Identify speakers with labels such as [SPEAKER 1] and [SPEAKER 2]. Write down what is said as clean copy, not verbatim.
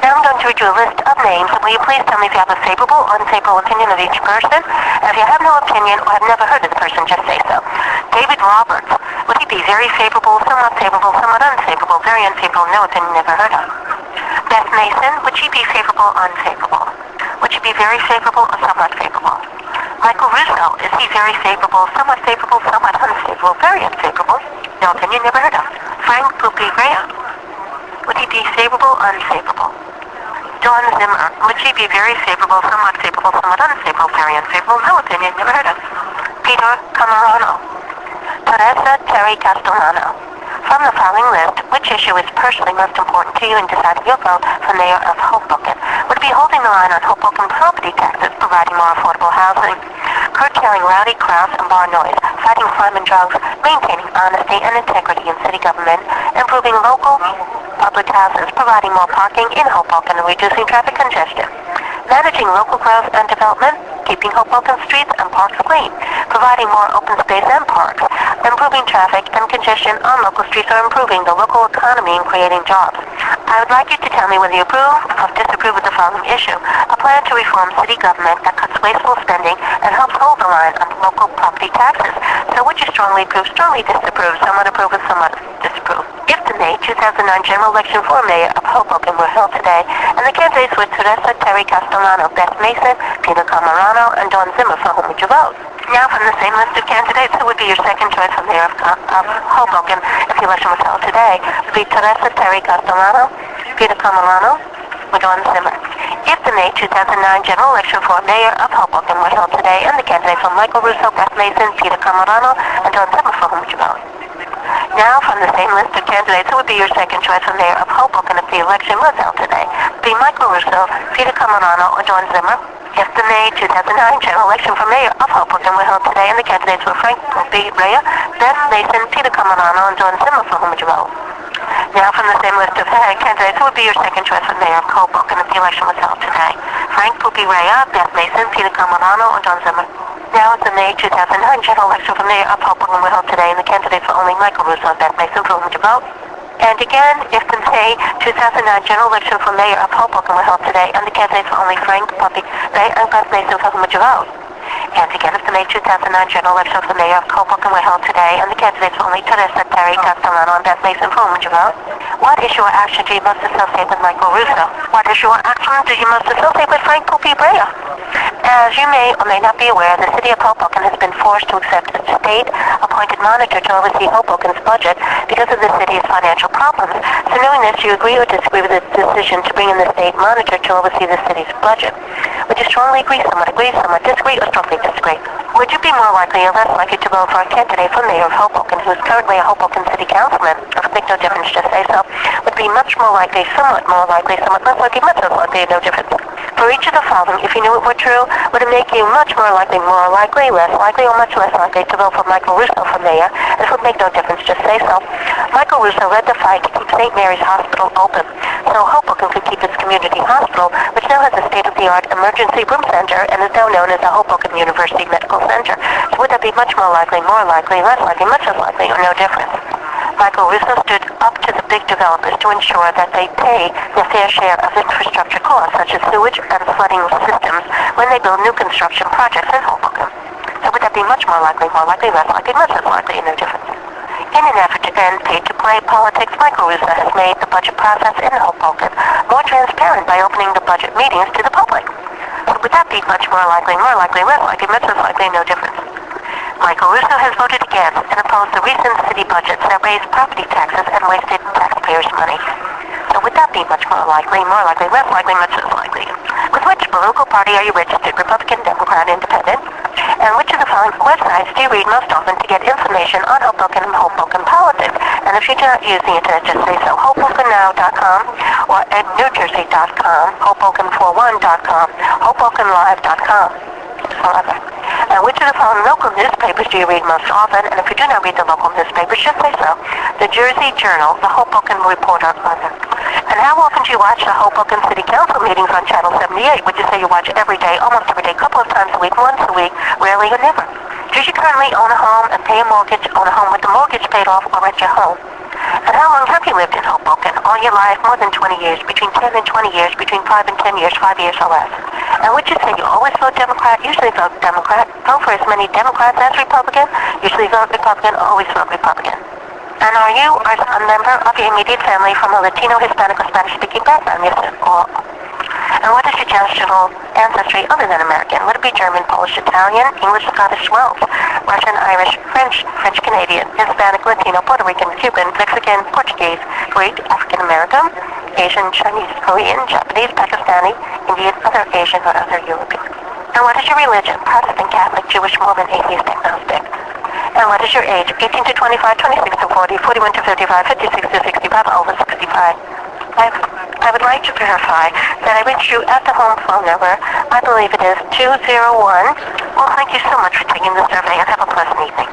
[SPEAKER 1] Now I'm going to read you a list of names, and will you please tell me if you have a favorable or unfavorable opinion of each person? And if you have no opinion or have never heard of the person, just say so. David Roberts. Would he be very favorable, somewhat unfavorable, very unfavorable, no opinion, never heard of? Beth Mason. Would she be favorable or unfavorable? Would she be very favorable or somewhat favorable? Michael Russo. Is he very favorable, somewhat unfavorable, very unfavorable, no opinion, never heard of? Frank Poopy Graham. Would he be favorable or unfavorable? Dawn Zimmer. Would she be very favorable, somewhat unfavorable, very unfavorable, no opinion, never heard of? Peter Camarano. Teresa Terry Castellano. From the following list, which issue is personally most important to you in deciding your vote for mayor of Hoboken? Would it be holding the line on Hoboken property taxes, providing more affordable housing, curtailing rowdy crowds and bar noise, fighting crime and drugs, maintaining honesty and integrity in city government, improving local public houses, providing more parking in Hoboken and reducing traffic congestion, managing local growth and development, keeping Hoboken streets and parks clean, providing more open space and parks, improving traffic and congestion on local streets, or improving the local economy and creating jobs? I would like you to tell me whether you approve or disapprove of the following issue: a plan to reform city government that cuts wasteful spending and helps hold the line on local property taxes. So would you strongly approve, strongly disapprove, somewhat approve, and somewhat disapprove? If the May 2009 general election for mayor of Hoboken were held today, and the candidates were Teresa Terry Castellano, Beth Mason, Peter Camarano, and Dawn Zimmer, for whom would you vote? Now, from the same list of candidates, who would be your second choice for mayor of Hoboken if the election was held today? Would be Teresa Terry Castellano, Peter Camarano, or Dawn Zimmer. If the May 2009 general election for mayor of Hoboken were held today, and the candidates were Michael Russo, Beth Mason, Peter Camarano, and Dawn Zimmer, for whom would you vote? Now, from the same list of candidates, who would be your second choice for mayor of Hoboken if the election was held today? Would be Michael Russo, Peter Camarano, or Dawn Zimmer. If the May 2009 general election for mayor of Hoboken were held today, and the candidates were Frank Poopy Rea, Beth Mason, Peter Camarano, and Dawn Zimmer, for whom would you vote? Now, from the same list of candidates, who would be your second choice for mayor of Hoboken if the election was held today? Frank Poopy Rea, Beth Mason, Peter Camarano, or Dawn Zimmer. Now, if the May 2009 general election for mayor of Hoboken were held today, and the candidates were only Michael Russo and Beth Mason, for whom would you vote? And again, if the May 2009 general election for mayor of Hoboken were held today, and the candidates were only Frank Poopy Rea and Beth Mason, for whom would you vote? And again, if the May 2009 general election for mayor of Hoboken were held today, and the candidates were only Teresa Terry Castellano and Beth Mason, for whom would you vote? What issue or action do you most associate with Michael Russo? What issue or action do you most associate with Frank Poopy Rea? As you may or may not be aware, the city of Hoboken has been forced to accept a state-appointed monitor to oversee Hoboken's budget because of the city's financial problems. So knowing this, do you agree or disagree with the decision to bring in the state monitor to oversee the city's budget? Would you strongly agree, somewhat disagree, or strongly disagree? Would you be more likely or less likely to vote for a candidate for mayor of Hoboken who is currently a Hoboken city councilman? It would make no difference, just say so. Would be much more likely, somewhat more likely, somewhat less likely, much less likely, no difference. For each of the following, if you knew it were true, would it make you much more likely, less likely, or much less likely to vote for Michael Russo for mayor? This would make no difference, just say so. Michael Russo led the fight to keep St. Mary's Hospital open, so Hoboken could keep its community hospital, which now has a state-of-the-art emergency room center and is now known as the Hoboken University Medical Center. So would that be much more likely, less likely, much less likely, or no difference? Michael Russo stood up to the big developers to ensure that they pay their fair share of infrastructure costs, such as sewage and flooding systems, when they build new construction projects in Hoboken. So would that be much more likely, less likely, much less likely, and no difference? In an effort to end pay-to-play politics, Michael Russo has made the budget process in Hoboken more transparent by opening the budget meetings to the public. So would that be much more likely, less likely, much less likely, no difference? Michael Russo has voted against and opposed the recent city budgets that raised property taxes and wasted taxpayers' money. So would that be much more likely, less likely, much less likely? With which political party are you registered, Republican, Democrat, Independent? And which of the following websites do you read most often to get information on Hoboken and Hoboken politics? And if you do not use the internet, just say so. HobokenNow.com or NewJersey.com, Hoboken41.com, HobokenLive.com, or other. And which of the following local newspapers do you read most often? And if you do not read the local newspapers, just say so. The Jersey Journal, the Hoboken Reporter, other. And how often do you watch the Hoboken City Council meetings on Channel 78? Would you say you watch every day, almost every day, a couple of times a week, once a week, rarely or never? Do you currently own a home and pay a mortgage, own a home with the mortgage paid off, or rent your home? And how long have you lived in Hoboken? All your life, more than 20 years, between 10 and 20 years, between 5 and 10 years, 5 years or less. And would you say you always vote Democrat? Usually vote Democrat. Vote for as many Democrats as Republican? Usually vote Republican, always vote Republican. And are you a member of your immediate family from a Latino, Hispanic, or Spanish-speaking background? Yes or and what is your national ancestry other than American? Would it be German, Polish, Italian, English, Scottish, Welsh, Russian, Irish, French, French-Canadian, Hispanic, Latino, Puerto Rican, Cuban, Mexican, Portuguese, Greek, African-American, Asian, Chinese, Korean, Japanese, Pakistani, Indian, other Asian, or other European? And what is your religion? Protestant, Catholic, Jewish, Mormon, atheist, agnostic? And what is your age? 18 to 25, 26 to 40, 41 to 55, 56 to 65, over 65. I would like to verify that I reached you at the home phone number. I believe it is 201. Well, thank you so much for taking the survey and have a pleasant evening.